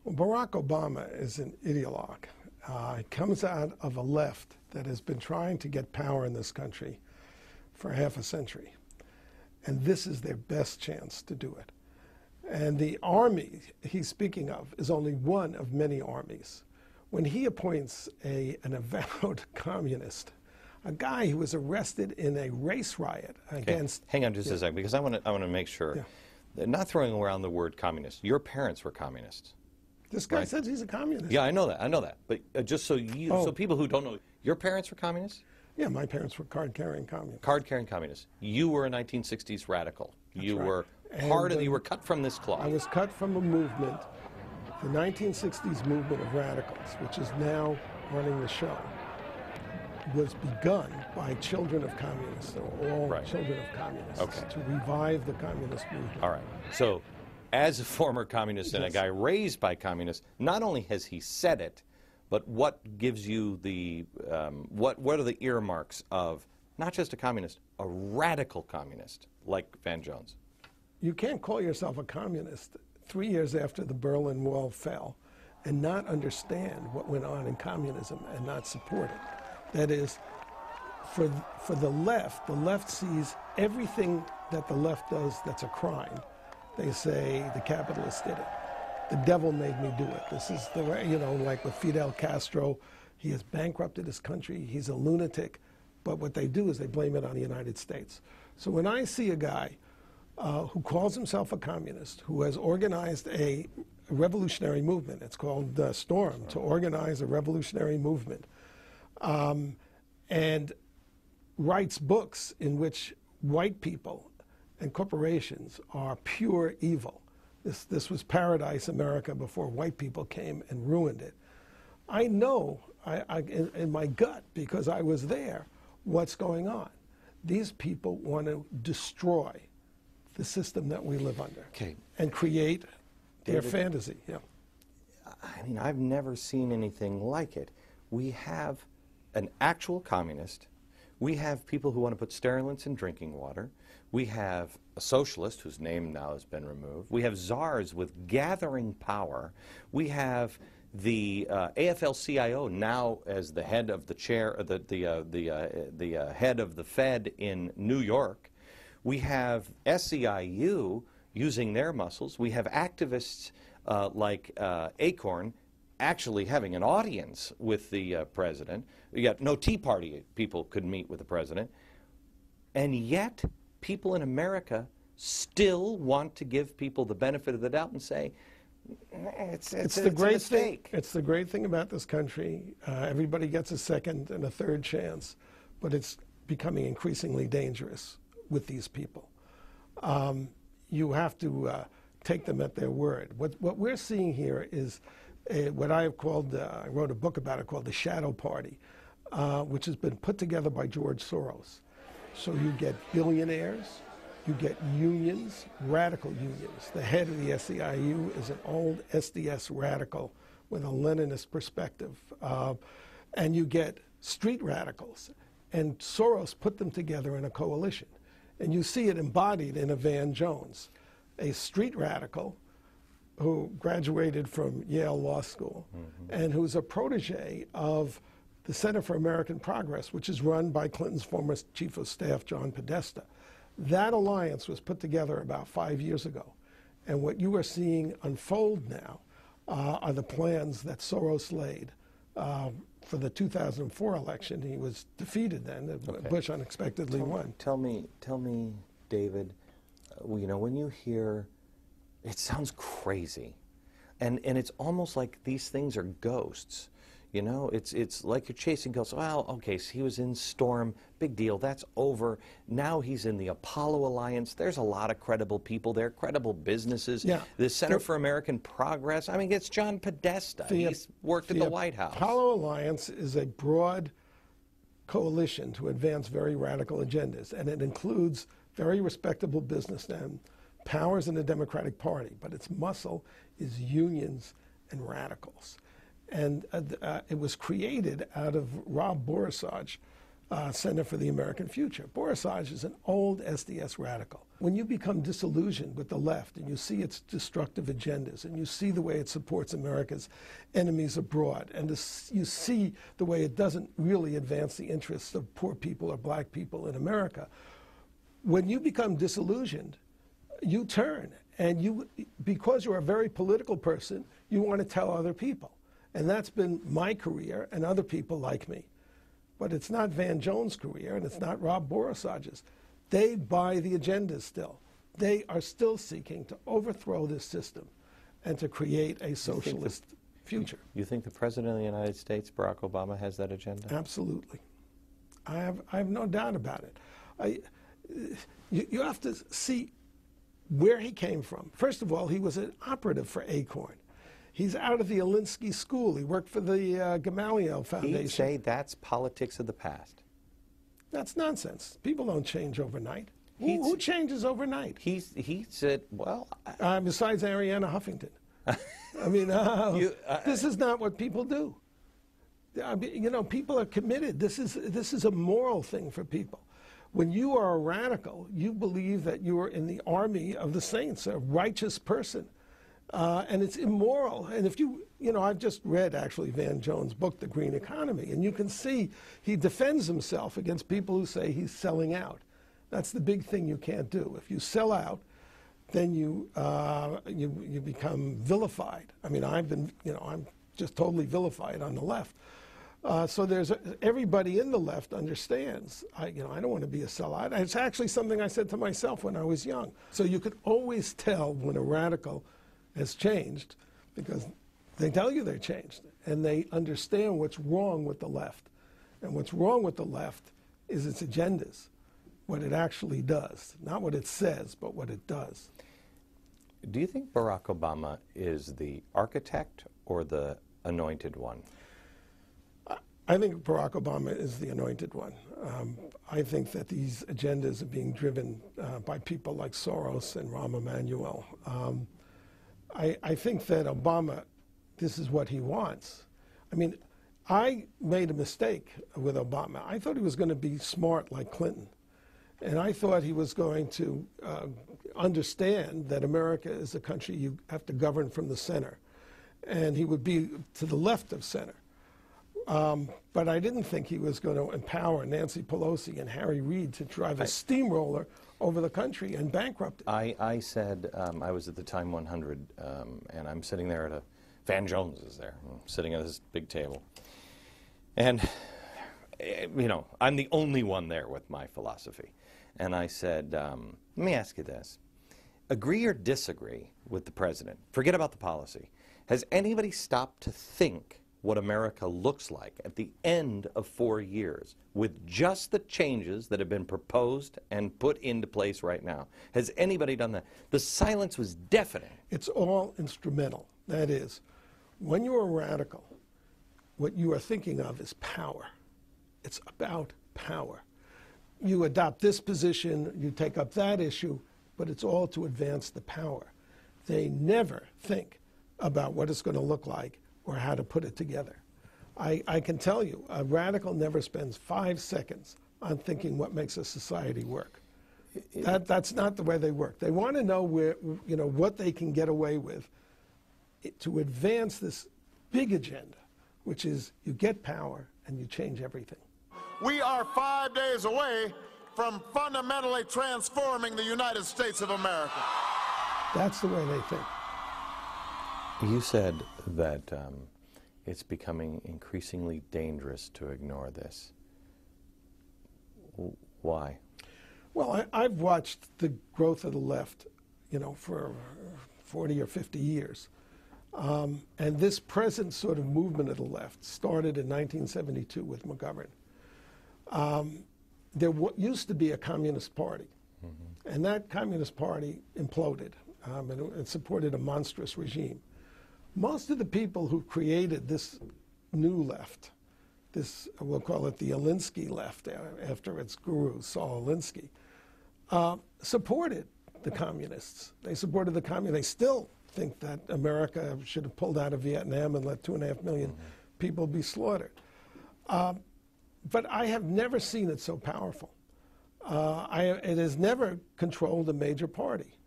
Well, Barack Obama is an ideologue. He comes out of a left that has been trying to get power in this country for half a century. And this is their best chance to do it. And the army he's speaking of is only one of many armies. When he appoints an avowed communist, a guy who was arrested in a race riot against... Hang on just a second, because I want to make sure. Yeah. They're not throwing around the word communist. Your parents were communists. This guy right? says he's a communist. Yeah, I know that. But just so so people who don't know, your parents were communists? Yeah, my parents were card-carrying communists. Card-carrying communists. You were a 1960s radical. That's you right. were you were cut from this cloth. I was cut from a movement, the 1960s movement of radicals, which is now running the show, was begun by children of communists. They were all children of communists to revive the communist movement. All right. So, as a former communist and a guy raised by communists, not only has he said it, but what gives you the, what are the earmarks of not just a communist, a radical communist like Van Jones? You can't call yourself a communist 3 years after the Berlin Wall fell and not understand what went on in communism and not support it. That is, for the left sees everything that the left does that's a crime. They say the capitalists did it. The devil made me do it. This is the way, you know, like with Fidel Castro, he has bankrupted his country, he's a lunatic, but what they do is they blame it on the United States. So when I see a guy who calls himself a communist, who has organized a revolutionary movement, it's called Storm, to organize a revolutionary movement, and writes books in which white people and corporations are pure evil. This was paradise America before white people came and ruined it. I know in my gut, because I was there, what's going on. These people want to destroy the system that we live under and create their fantasy. Yeah. I mean, I've never seen anything like it. We have an actual communist. We have people who want to put stimulants in drinking water. We have a socialist whose name now has been removed. We have czars with gathering power. We have the AFL-CIO now as the head of the head of the Fed in New York. We have SEIU using their muscles. We have activists like Acorn actually having an audience with the president. You got no Tea Party people could meet with the president. And yet, people in America still want to give people the benefit of the doubt and say, it's a mistake. It's the great thing about this country. Everybody gets a second and a third chance, but it's becoming increasingly dangerous with these people. You have to take them at their word. What we're seeing here is what I have called, I wrote a book about it called The Shadow Party, which has been put together by George Soros. So you get billionaires, you get unions, radical unions. The head of the SEIU is an old SDS radical with a Leninist perspective. And you get street radicals. And Soros put them together in a coalition. And you see it embodied in a Van Jones, a street radical who graduated from Yale Law School and who's a protege of the Center for American Progress, which is run by Clinton's former Chief of Staff, John Podesta. That alliance was put together about 5 years ago. And what you are seeing unfold now are the plans that Soros laid for the 2004 election. He was defeated then. Bush unexpectedly won. Tell me, David, you know, when you hear, it sounds crazy. And it's almost like these things are ghosts. You know, it's like you're chasing ghosts. Well, okay, so he was in Storm, big deal, that's over. Now he's in the Apollo Alliance. There's a lot of credible people there, credible businesses. Yeah. The Center for American Progress. I mean, it's John Podesta. He's worked at the White House. The Apollo Alliance is a broad coalition to advance very radical agendas, and it includes very respectable businessmen, powers in the Democratic Party, but its muscle is unions and radicals. And it was created out of Rob Borisov Center for the American Future. Borisage is an old SDS radical. When you become disillusioned with the left and you see its destructive agendas and you see the way it supports America's enemies abroad and you see the way it doesn't really advance the interests of poor people or black people in America, when you become disillusioned, you turn and because you're a very political person, you want to tell other people. And that's been my career and other people like me. But it's not Van Jones' career, and it's not Rob Borisage's. They buy the agenda still. They are still seeking to overthrow this system and to create a socialist future. You think the President of the United States, Barack Obama, has that agenda? Absolutely. I have no doubt about it. You have to see where he came from. First of all, he was an operative for Acorn. He's out of the Alinsky School. He worked for the Gamaliel Foundation. He'd say that's politics of the past. That's nonsense. People don't change overnight. Who changes overnight? He said, well... besides Arianna Huffington. I mean, this is not what people do. I mean, you know, people are committed. This is a moral thing for people. When you are a radical, you believe that you are in the army of the saints, a righteous person. And it's immoral. And if you know, I've just read actually Van Jones' book, The Green Economy, and you can see he defends himself against people who say he's selling out. That's the big thing you can't do. If you sell out, then you become vilified. I mean, I'm just totally vilified on the left. So everybody in the left understands. I don't want to be a sellout. It's actually something I said to myself when I was young. So you could always tell when a radical has changed because they tell you they're changed and they understand what's wrong with the left. And what's wrong with the left is its agendas, what it actually does, not what it says, but what it does. Do you think Barack Obama is the architect or the anointed one? I think Barack Obama is the anointed one. I think that these agendas are being driven by people like Soros and Rahm Emanuel. I think that Obama, this is what he wants. I mean, I made a mistake with Obama. I thought he was going to be smart like Clinton. And I thought he was going to understand that America is a country you have to govern from the center. And he would be to the left of center. But I didn't think he was going to empower Nancy Pelosi and Harry Reid to drive a steamroller over the country and bankrupt it. I said, I was at the Time 100, and I'm sitting there at Van Jones is there, sitting at this big table. And, you know, I'm the only one there with my philosophy. And I said, let me ask you this. Agree or disagree with the president? Forget about the policy. Has anybody stopped to think what America looks like at the end of 4 years with just the changes that have been proposed and put into place right now? Has anybody done that? The silence was deafening. It's all instrumental. That is, when you're a radical, what you are thinking of is power. It's about power. You adopt this position, you take up that issue, but it's all to advance the power. They never think about what it's going to look like or how to put it together. I can tell you, a radical never spends 5 seconds on thinking what makes a society work. That's not the way they work. They want to know what they can get away with to advance this big agenda, which is you get power and you change everything. We are 5 days away from fundamentally transforming the United States of America. That's the way they think. You said that it's becoming increasingly dangerous to ignore this. Why? Well, I've watched the growth of the left, for 40 or 50 years. And this present sort of movement of the left started in 1972 with McGovern. There used to be a Communist Party, and that Communist Party imploded, and it supported a monstrous regime. Most of the people who created this new left, this, we'll call it the Alinsky left, after its guru, Saul Alinsky, supported the communists. They supported the communists. They still think that America should have pulled out of Vietnam and let 2.5 million people be slaughtered. but I have never seen it so powerful. It has never controlled a major party.